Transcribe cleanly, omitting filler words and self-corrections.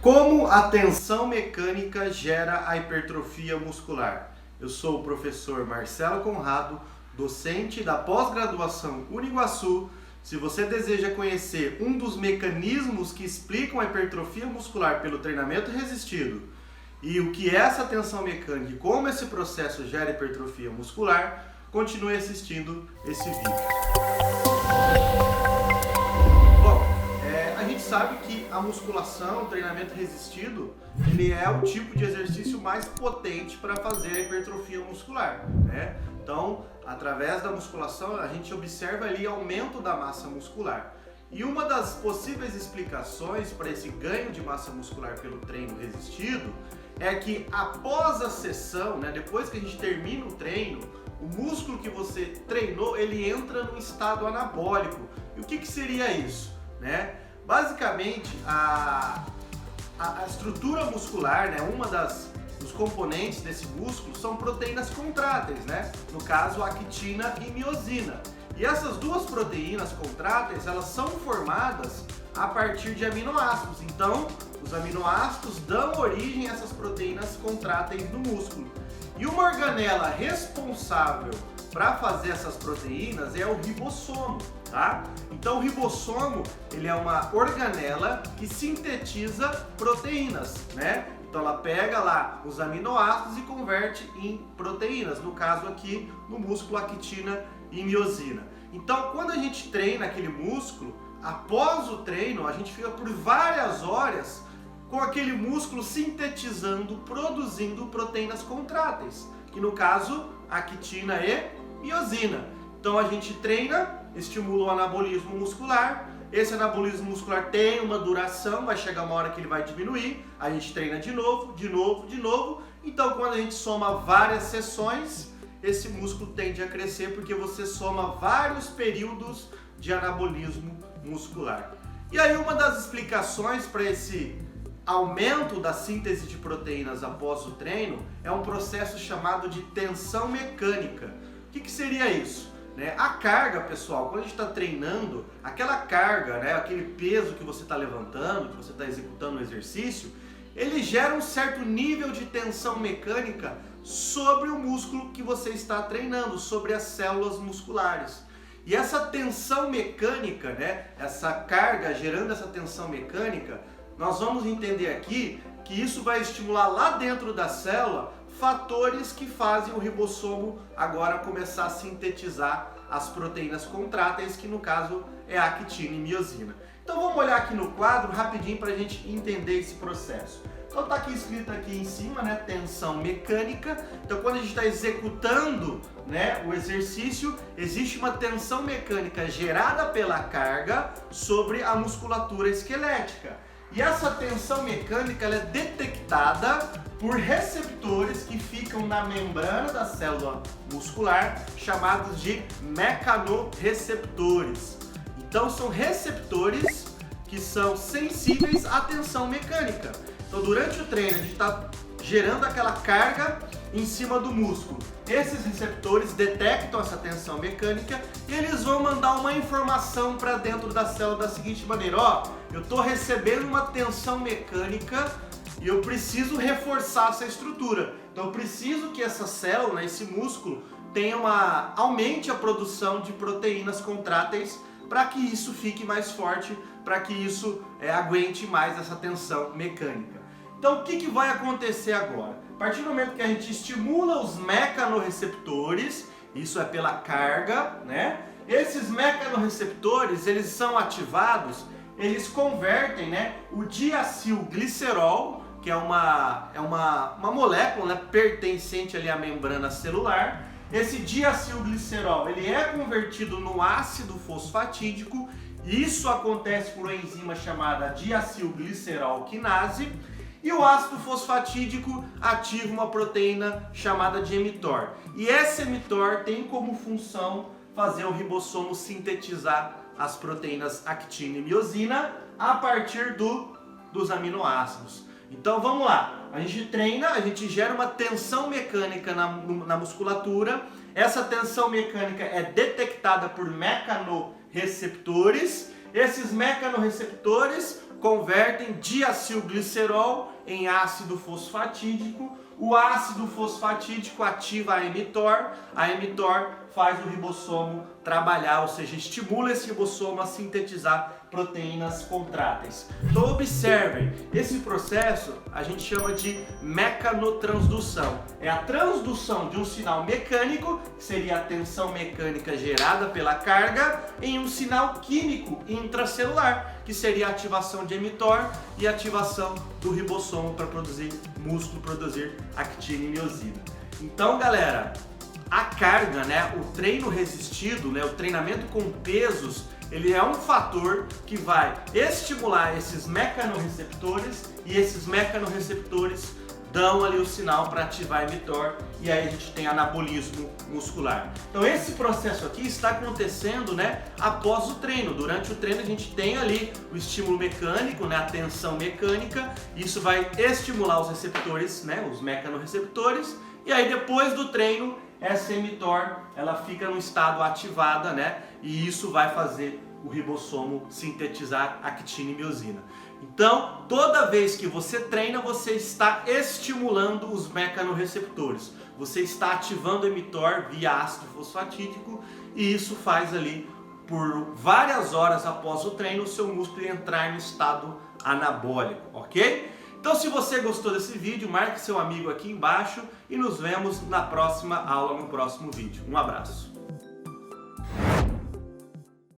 Como a tensão mecânica gera a hipertrofia muscular? Eu sou o professor Marcelo Conrado, docente da pós-graduação Uniguaçu. Se você deseja conhecer um dos mecanismos que explicam a hipertrofia muscular pelo treinamento resistido e o que é essa tensão mecânica e como esse processo gera hipertrofia muscular, continue assistindo esse vídeo. A gente sabe que a musculação, o treinamento resistido, ele é o tipo de exercício mais potente para fazer a hipertrofia muscular, né? Então, através da musculação, a gente observa ali aumento da massa muscular. E uma das possíveis explicações para esse ganho de massa muscular pelo treino resistido é que após a sessão, né, depois que a gente termina o treino, o músculo que você treinou, ele entra no estado anabólico. E o que seria isso, né? Basicamente, a estrutura muscular, né, dos componentes desse músculo são proteínas contráteis, né? No caso, a actina e miosina. E essas duas proteínas contráteis, elas são formadas a partir de aminoácidos. Então, os aminoácidos dão origem a essas proteínas contráteis no músculo. E uma organela responsável para fazer essas proteínas é o ribossomo, tá? Então o ribossomo, ele é uma organela que sintetiza proteínas, né? Então ela pega lá os aminoácidos e converte em proteínas, no caso aqui no músculo actina e miosina. Então quando a gente treina aquele músculo, após o treino a gente fica por várias horas com aquele músculo sintetizando, produzindo proteínas contráteis, que no caso actina e miosina. Então a gente treina, estimula o anabolismo muscular. Esse anabolismo muscular tem uma duração, vai chegar uma hora que ele vai diminuir. A gente treina de novo, de novo, de novo. Então quando a gente soma várias sessões, esse músculo tende a crescer porque você soma vários períodos de anabolismo muscular. E aí uma das explicações para esse aumento da síntese de proteínas após o treino é um processo chamado de tensão mecânica. O que seria isso? A carga, pessoal, quando a gente está treinando, aquela carga, né, aquele peso que você está levantando, que você está executando o exercício, ele gera um certo nível de tensão mecânica sobre o músculo que você está treinando, sobre as células musculares. E essa tensão mecânica, né, essa carga gerando essa tensão mecânica, nós vamos entender aqui que isso vai estimular lá dentro da célula fatores que fazem o ribossomo agora começar a sintetizar as proteínas contráteis, que no caso é a actina e miosina. Então vamos olhar aqui no quadro rapidinho para a gente entender esse processo. Então está aqui escrito aqui em cima, né, tensão mecânica. Então quando a gente está executando, né, o exercício, existe uma tensão mecânica gerada pela carga sobre a musculatura esquelética. E essa tensão mecânica ela é detectada por receptores que ficam na membrana da célula muscular, chamados de mecanorreceptores. Então são receptores que são sensíveis à tensão mecânica. Então durante o treino a gente está gerando aquela carga em cima do músculo. Esses receptores detectam essa tensão mecânica e eles vão mandar uma informação para dentro da célula da seguinte maneira: ó, eu estou recebendo uma tensão mecânica e eu preciso reforçar essa estrutura. Então eu preciso que essa célula, esse músculo, aumente a produção de proteínas contráteis para que isso fique mais forte, para que isso aguente mais essa tensão mecânica. Então o que vai acontecer agora? A partir do momento que a gente estimula os mecanorreceptores, isso é pela carga, né? Esses mecanorreceptores, eles são ativados, eles convertem, né, o diacilglicerol, que é uma molécula, né, pertencente ali à membrana celular. Esse diacilglicerol, ele é convertido no ácido fosfatídico. Isso acontece por uma enzima chamada diacilglicerol-quinase. E o ácido fosfatídico ativa uma proteína chamada de mTOR. E esse mTOR tem como função fazer o ribossomo sintetizar as proteínas actina e miosina a partir dos aminoácidos. Então vamos lá, a gente treina, a gente gera uma tensão mecânica na musculatura. Essa tensão mecânica é detectada por mecanorreceptores. Esses mecanorreceptores convertem diacilglicerol em ácido fosfatídico. O ácido fosfatídico ativa a mTOR faz o ribossomo trabalhar, ou seja, estimula esse ribossomo a sintetizar proteínas contráteis. Então observem, esse processo a gente chama de mecanotransdução. É a transdução de um sinal mecânico, que seria a tensão mecânica gerada pela carga, em um sinal químico intracelular, que seria a ativação de mTOR e a ativação do ribossomo para produzir músculo, produzir actina e miosina. Então, galera, a carga, né, o treino resistido, né, o treinamento com pesos, ele é um fator que vai estimular esses mecanorreceptores e esses mecanorreceptores dão ali o sinal para ativar mTOR e aí a gente tem anabolismo muscular. Então esse processo aqui está acontecendo, né, após o treino. Durante o treino a gente tem ali o estímulo mecânico, né, a tensão mecânica, isso vai estimular os receptores, né, os mecanorreceptores, e aí depois do treino essa mTOR ela fica no estado ativada, né, e isso vai fazer o ribossomo sintetizar actina e miosina. Então, toda vez que você treina, você está estimulando os mecanorreceptores. Você está ativando o mTOR via ácido fosfatídico e isso faz ali, por várias horas após o treino, o seu músculo entrar no estado anabólico, ok? Então, se você gostou desse vídeo, marque seu amigo aqui embaixo e nos vemos na próxima aula, no próximo vídeo. Um abraço!